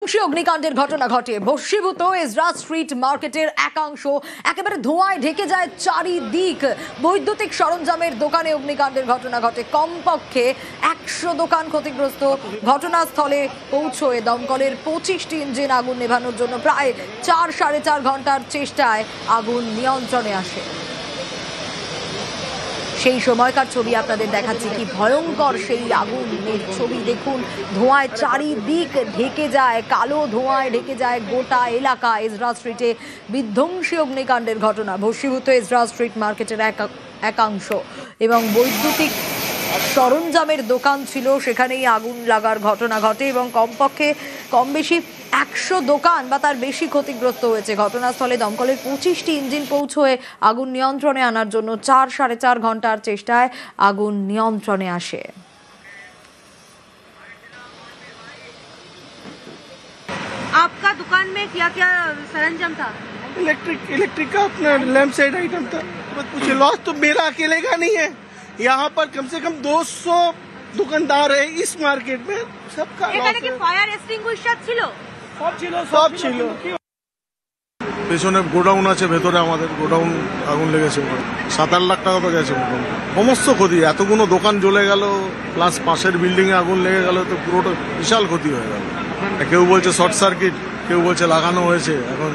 বিধ্বংসী অগ্নিকাণ্ডের ঘটনা ঘটে বশীভূত এজরা স্ট্রিট মার্কেটের একাংশ একেবারে ধোঁয়ায় ঢেকে যায় চারিদিক। বৈদ্যুতিক সরঞ্জামের দোকানে অগ্নিকাণ্ডের ঘটনা ঘটে। কমপক্ষে 100 দোকান ক্ষতিগ্রস্ত। ঘটনাস্থলে পৌঁছয়ে দমকলের 25টি ইঞ্জিন আগুন নেভানোর জন্য প্রায় 4-4.5 ঘন্টার চেষ্টায় আগুন নিয়ন্ত্রণে আসে। সেই সময়কার ছবি আপনাদের দেখাচ্ছি, কি ভয়ঙ্কর সেই আগুনের ছবি দেখুন। ধোঁয়ায় চারিদিক ঢেকে যায়, কালো ধোঁয়ায় ঢেকে যায় গোটা এলাকা। এজরা স্ট্রিটে বিধ্বংসী অগ্নিকাণ্ডের ঘটনা। ভস্মীভূত এজরা স্ট্রিট মার্কেটের একাংশ এবং বৈদ্যুতিক সরঞ্জামের দোকান ছিল, সেখানেই আগুন লাগার ঘটনা ঘটে এবং কমপক্ষে কম বেশি 100 দোকান বা তার বেশি ক্ষতিগ্রস্ত হয়েছে। ঘটনাস্থলে দমকলের 25টি ইঞ্জিন পৌঁছয়ে আগুন নিয়ন্ত্রণে আনার জন্য 4-4.5 ঘন্টার চেষ্টায় আগুন নিয়ন্ত্রণে আসে। आपका दुकान में क्या क्या सरंजाम था? इलेक्ट्रिक का अपना लैंप साइड आइटम था। कुछ लॉस तो मेरा अकेले का नहीं है, यहाँ पर कम से कम 200 दुकानदार है इस मार्केट में, सबका लॉस है। फायर एक्सटिंग्विशर ছিল? সব ছিল। পেছনে গোডাউন আছে, ভেতরে আমাদের গোডাউন আগুন লেগেছে। 7-8 লাখ টাকা তো গেছে সমস্ত ক্ষতি। এতগুলো দোকান জ্বলে গেল, প্লাস পাশের বিল্ডিং এ আগুন লেগে গেল, তো পুরোটা বিশাল ক্ষতি হয়ে গেল। কেউ বলছে শর্ট সার্কিট, কেউ বলছে লাগানো হয়েছে। এখন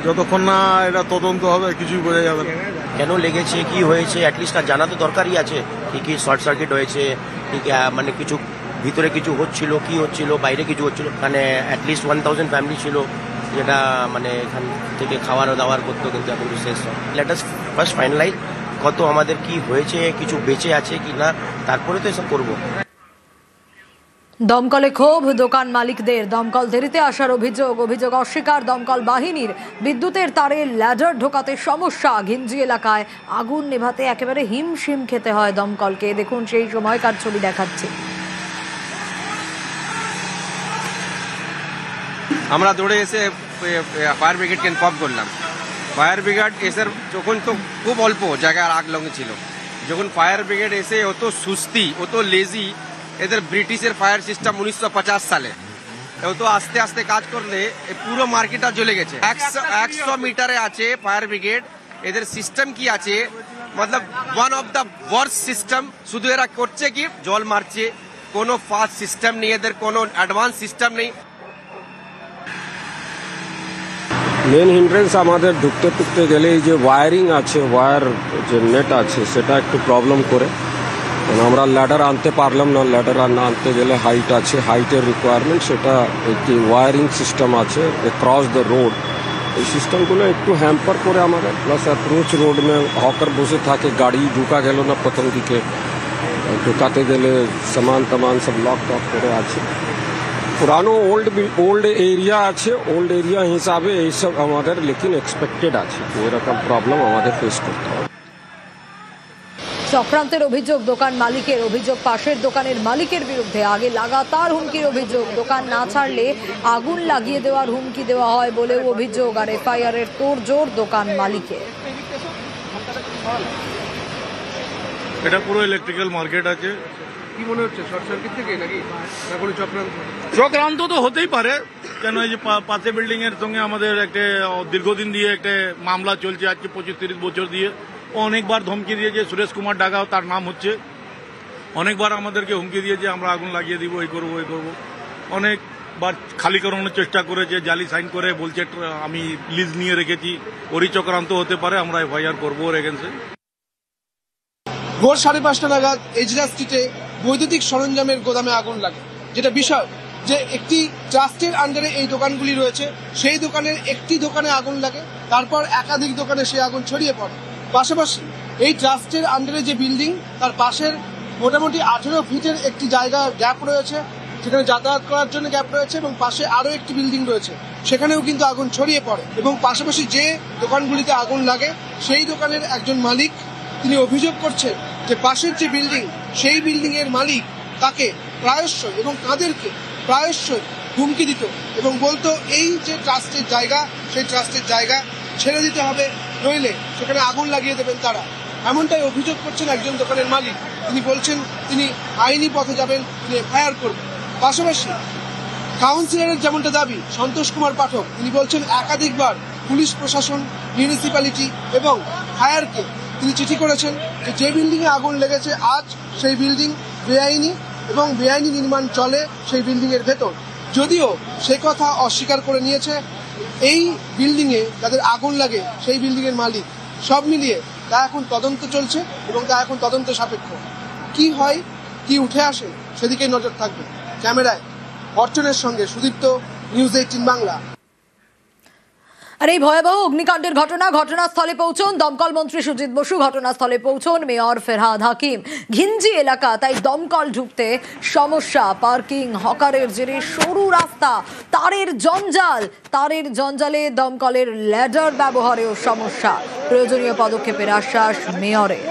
যতক্ষণ না এটা তদন্ত হবে কিছুই বোঝা যাবে না কেন লেগেছে, কি হয়েছে, অ্যাটলিস্ট তার জানা তো দরকারই আছে। কি শর্ট সার্কিট হয়েছে, ঠিক মানে কিছু ভিতরে কিছু হচ্ছিল, কি হচ্ছিল, বাইরে কিছু হচ্ছিল। মানে অ্যাটলিস্ট 1000 ফ্যামিলি ছিল যেটা মানে এখান থেকে খাওয়ার দাওয়ার করতো, কিন্তু এখন শেষ হয়। লেট আস ফার্স্ট ফাইনালাইজ কত আমাদের কি হয়েছে, কিছু বেঁচে আছে কি না, তারপরে তো এসব করবো। দমকলে ক্ষোভ দোকান মালিকদের। দমকল দেরিতে আসার অভিযোগ অস্বীকার দমকল বাহিনীর। বিদ্যুতের তারে ল্যাডার ঢোকাতে সমস্যা। ঘিঞ্জি এলাকায় আগুন নেভাতে একেবারে হিমশিম খেতে হয় দমকলকে। দেখুন সেই সময়কার ছবি দেখাচ্ছি। আমরা দৌড়ে এসে ফায়ার ব্রিগেডকে ইনফর্ম করলাম। ফায়ার ব্রিগেড এসে যখন তো খুব অল্প জায়গায় আগ লেগেছিল, যখন ফায়ার ব্রিগেড এসে অত সুস্তি, অত লেজি, এদের ব্রিটিশের ফায়ার সিস্টেম 1950 সালে, তো আস্তে আস্তে কাজ করলে পুরো মার্কেটটা জ্বলে গেছে। 100 মিটারে আছে ফায়ার ব্রিগেড। এদের সিস্টেম কি আছে, মতলব one of the worst system. শুধু এরা করছে কি, জল মারছে, কোনো ফাস্ট সিস্টেম নেই, এদের কোনো অ্যাডভান্স সিস্টেম নেই। মেন হিন্ড্রেন্স আমাদের ঢুকতে গেলে এই যে ওয়ারিং আছে, ওয়্যার যে নেট আছে, সেটা একটু প্রবলেম করে। আমরা ল্যাডার আনতে পারলাম না। ল্যাডার না আনতে গেলে হাইট আছে, হাইটের রিকোয়ারমেন্ট, সেটা একটি ওয়ারিং সিস্টেম আছে ক্রস দ্য রোড। এই সিস্টেমগুলো একটু হ্যাম্পার করে আমাদের। প্লাস অ্যাপ্রোচ রোড মে হকার বসে থাকে, গাড়ি ঢুকা গেল না প্রথম দিকে। ঢুকাতে গেলে সামান সব লক টক করে আছে। পুরানো ওল্ড এরিয়া আছে, ওল্ড এরিয়া হিসাবে এইসব আমাদের লেকিন এক্সপেক্টেড আছে এরকম প্রবলেম আমাদের ফেস করতে হবে। চক্রান্তের অভিযোগ দোকান মালিকের। অভিযোগ পাশের দোকানের মালিকের বিরুদ্ধে। আগে লাগাতার হুমকির অভিযোগ। দোকান না ছাড়লে আগুন লাগিয়ে দেওয়ার হুমকি দেওয়া হয় বলেও অভিযোগ। আর এফআইআর এর তোড়জোড় দোকান মালিকের। এটা পুরো ইলেকট্রিক্যাল মার্কেট আছে। কি মনে হচ্ছে, শর্ট সার্কিট থেকে নাকি না কোনো চক্রান্ত? চক্রান্ত তো হতেই পারে, কেন এই যে পাশে বিল্ডিং এর সঙ্গে আমাদের একটা দীর্ঘদিন দিয়ে একটা মামলা চলছে, আজকে 25-30 বছর দিয়ে। অনেকবার ধমকি দিয়েছে, সুরেশ কুমার ডাগাও তার নাম হচ্ছে। অনেকবার আমাদেরকে হুমকি দিয়েছে আমরা আগুন লাগিয়ে দিব, এই করবো এই করবো। অনেকবার খালি করানোর চেষ্টা করেছে, জালি সাইন করে বলছে আমি লিজ নিয়ে রেখেছি। ওরই চক্রান্ত হতে পারে, আমরা এফআইআর করবো ওর এগেন্সে। ভোর 5:30 নাগাদ এজরা স্ট্রিটে বৈদ্যুতিক সরঞ্জামের গোদামে আগুন লাগে। যেটা বিষয় যে একটি ট্রাস্টের আন্ডারে এই দোকানগুলি রয়েছে, সেই দোকানের একটি দোকানে আগুন লাগে, তারপর একাধিক দোকানে সেই আগুন ছড়িয়ে পড়ে। পাশাপাশি এই ট্রাস্টের আন্ডারে যে বিল্ডিং, তার পাশের মোটামুটি 18 ফিটের একটি জায়গা গ্যাপ রয়েছে, সেখানে যাতায়াত করার জন্য গ্যাপ রয়েছে, এবং পাশে আরও একটি বিল্ডিং রয়েছে, সেখানেও কিন্তু আগুন ছড়িয়ে পড়ে। এবং পাশাপাশি যে দোকানগুলিতে আগুন লাগে, সেই দোকানের একজন মালিক তিনি অভিযোগ করছেন যে পাশের যে বিল্ডিং, সেই বিল্ডিং এর মালিক তাকে প্রায়শই এবং তাদেরকে প্রায়শই হুমকি দিত এবং বলতো এই যে ট্রাস্টের জায়গা, সেই ট্রাস্টের জায়গা ছেড়ে দিতে হবে, নইলে সেখানে আগুন লাগিয়ে দেবেন তারা। এমনটাই অভিযোগ করছেন একজন দোকানের মালিক। তিনি বলছেন তিনি আইনি পথে যাবেন, তিনি এফআইআর করবেন। পাশাপাশি কাউন্সিলরের যেমনটা দাবি সন্তোষ কুমার পাঠক, তিনি বলছেন একাধিকবার পুলিশ প্রশাসন, মিউনিসিপ্যালিটি এবং ফায়ারকে তিনি চিঠি করেছেন যে বিল্ডিংয়ে আগুন লেগেছে আজ সেই বিল্ডিং বেআইনি এবং বেআইনি নির্মাণ চলে সেই বিল্ডিংয়ের ভেতর। যদিও সে কথা অস্বীকার করে নিয়েছে এই বিল্ডিংয়ে যাদের আগুন লাগে সেই বিল্ডিংয়ের মালিক। সব মিলিয়ে তা এখন তদন্ত চলছে এবং তা এখন তদন্ত সাপেক্ষ। কি হয়, কি উঠে আসে, সেদিকে নজর থাকবে। ক্যামেরায় অর্চনের সঙ্গে সুদীপ্ত, নিউজ 18 বাংলা। আর এই ভয়াবহ অগ্নিকাণ্ডের ঘটনাস্থলে পৌঁছন দমকল মন্ত্রী সুজিত বসু, ঘটনাস্থলে পৌঁছন মেয়র ফেরহাদ হাকিম। ঘিঞ্জি এলাকা, তাই দমকল ঢুকতে সমস্যা। পার্কিং, হকারের জেরে সরু রাস্তা, তারের জঞ্জালে দমকলের ল্যাডার ব্যবহারেও সমস্যা। প্রয়োজনীয় পদক্ষেপের আশ্বাস মেয়রের।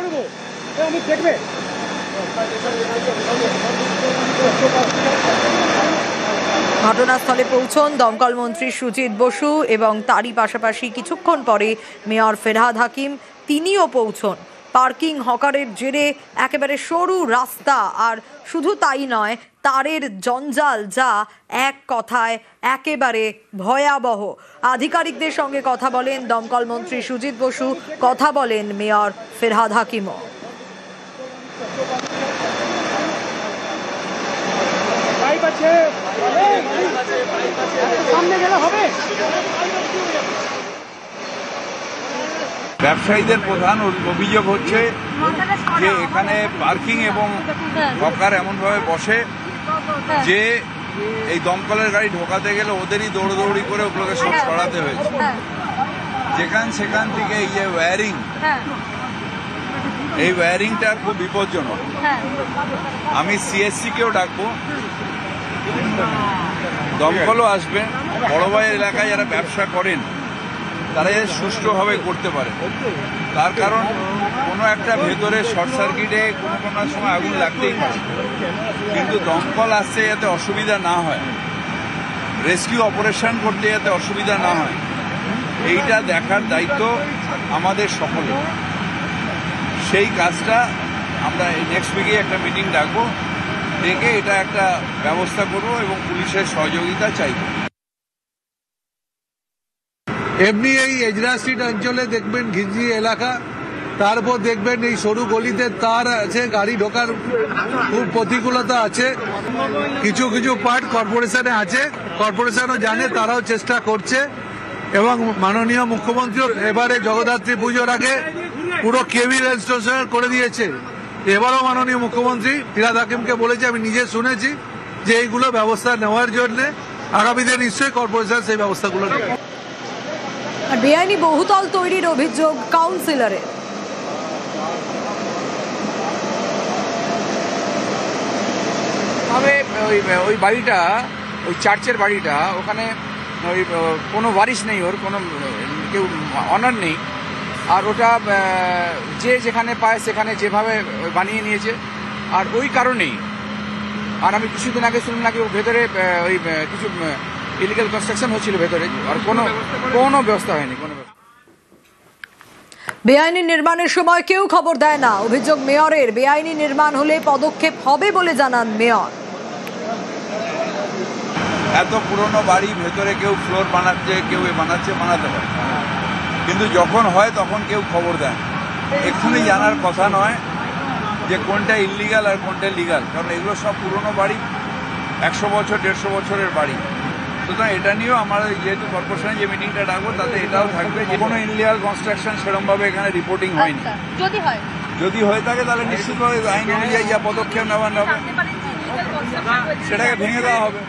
ঘটনাস্থলে পৌঁছন দমকল মন্ত্রী সুজিত বসু এবং তারই পাশাপাশি কিছুক্ষণ পরে মেয়র ফেরহাদ হাকিম, তিনিও পৌঁছন। পার্কিং, হকারের জেরে একেবারে সরু রাস্তা, আর শুধু তাই নয়, তারের জঞ্জাল, যা এক কথায় একেবারে ভয়াবহ। আধিকারিকদের সঙ্গে কথা বলেন দমকল মন্ত্রী সুজিত বসু, কথা বলেন মেয়র ফেরহাদ হাকিমও। ব্যবসায়ীদের প্রধান অভিযোগ হচ্ছে যে এখানে পার্কিং এবং হকার এমনভাবে বসে যে এই দমকলের গাড়ি ঢোকাতে গেলে ওদেরই দৌড়দৌড়ি করে ওগুলোকে সব সরাতে হয়েছে। সেখান থেকে এই যে ওয়্যারিং, এই ওয়্যারিংটা খুব বিপজ্জনক। আমি সিএসসিকেও ডাকবো, দমকলও আসবে। বড়বাজার এলাকায় যারা ব্যবসা করেন তারা সুষ্ঠুভাবে করতে পারে। তার কারণ কোনো একটা ভেতরে শর্ট সার্কিটে কোনো সময় আগুন লাগতেই পারে, কিন্তু দমকল আসতে যাতে অসুবিধা না হয়, রেস্কিউ অপারেশন করতে যাতে অসুবিধা না হয়, এইটা দেখার দায়িত্ব আমাদের সকলের। সেই কাজটা আমরা নেক্সট উইকে একটা মিটিং ডাকবো, ডেকে এটা একটা ব্যবস্থা করবো এবং পুলিশের সহযোগিতা চাইব। এমনি এই এজরা স্ট্রিট অঞ্চলে দেখবেন ঘিঞ্জি এলাকা, তারপর দেখবেন এই সরু গলিতে তার আছে, গাড়ি ঢোকার খুব প্রতিকূলতা আছে। কিছু কিছু পার্ট কর্পোরেশনে আছে, কর্পোরেশনও জানে, তারাও চেষ্টা করছে। এবং মাননীয় মুখ্যমন্ত্রীও এবারে জগদ্ধাত্রী পুজোর আগে পুরো কেবি রেল স্টেশন করে দিয়েছে। এবারও মাননীয় মুখ্যমন্ত্রী ফেরহাদ হাকিমকে বলেছে, আমি নিজে শুনেছি, যে এইগুলো ব্যবস্থা নেওয়ার জন্য আগামীতে নিশ্চয়ই কর্পোরেশন সেই ব্যবস্থাগুলো নেবে। আর বেআইনি বহুতল তৈরির অভিযোগ কাউন্সিলরের। ওই বাড়িটা, ওই চার্চের বাড়িটা, ওখানে ওই কোনো ওয়ারিশ নেই, ওর কোনো কেউ অনার নেই। আর ওটা যে যেখানে পায় সেখানে যেভাবে বানিয়ে নিয়েছে, আর ওই কারণেই। আর আমি কিছুদিন আগে শুনলাম নাকি ভেতরে ওই কিছু ইলিগাল কনস্ট্রাকশন হচ্ছিল ভেতরে, আর কোনো ব্যবস্থা হয়নি। বেআইনি নির্মাণের সময় কেউ খবর দেয় না, অভিযোগ মেয়রের। বেআইনি নির্মাণ হলে পদক্ষেপ হবে বলে জানান মেয়র। এত পুরনো বাড়ি, ভেতরে কেউ ফ্লোর বানাচ্ছে, কেউ বানাতে পারে, কিন্তু যখন হয় তখন কেউ খবর দেয়। এক্ষুনি জানার কথা নয় যে কোনটা ইলিগাল আর কোনটা লিগাল, কারণ এগুলো সব পুরনো বাড়ি, 100 বছর 150 বছরের বাড়ি। সুতরাং এটা নিয়েও আমরা যেহেতু কর্পোরেশনে যে মিটিংটা ডাকবো তাতে এটাও থাকবে যে কোনো ইনলিগাল কনস্ট্রাকশন সেরকমভাবে এখানে রিপোর্টিং হয়নি। যদি হয়ে থাকে তাহলে নিশ্চিতভাবে আইন অনুযায়ী যা পদক্ষেপ নেওয়া হবে সেটাকে ভেঙে দেওয়া হবে।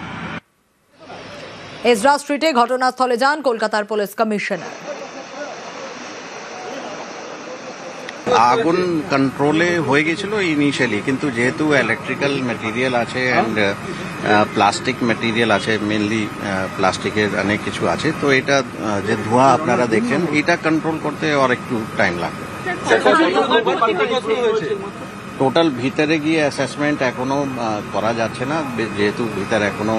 এজরা স্ট্রিটে ঘটনাস্থলে যান কলকাতার পুলিশ কমিশনার। আগুন কন্ট্রোলে হয়ে গেছিল ইনিশিয়ালি, কিন্তু যেহেতু ইলেকট্রিক্যাল ম্যাটেরিয়াল আছে অ্যান্ড প্লাস্টিক ম্যাটেরিয়াল আছে, মেনলি প্লাস্টিকের অনেক কিছু আছে, তো এটা যে ধোঁয়া আপনারা দেখছেন এটা কন্ট্রোল করতে আর একটু টাইম লাগবে। টোটাল ভিতরে গিয়ে অ্যাসেসমেন্ট এখনো করা যাচ্ছে না, যেহেতু ভিতরে এখনো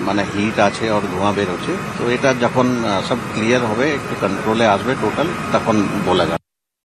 মানে হিট আছে আর ধোঁয়া বেরোচ্ছে। তো এটা যখন সব ক্লিয়ার হবে, একটু কন্ট্রোলে আসবে টোটাল, তখন বলা যাবে।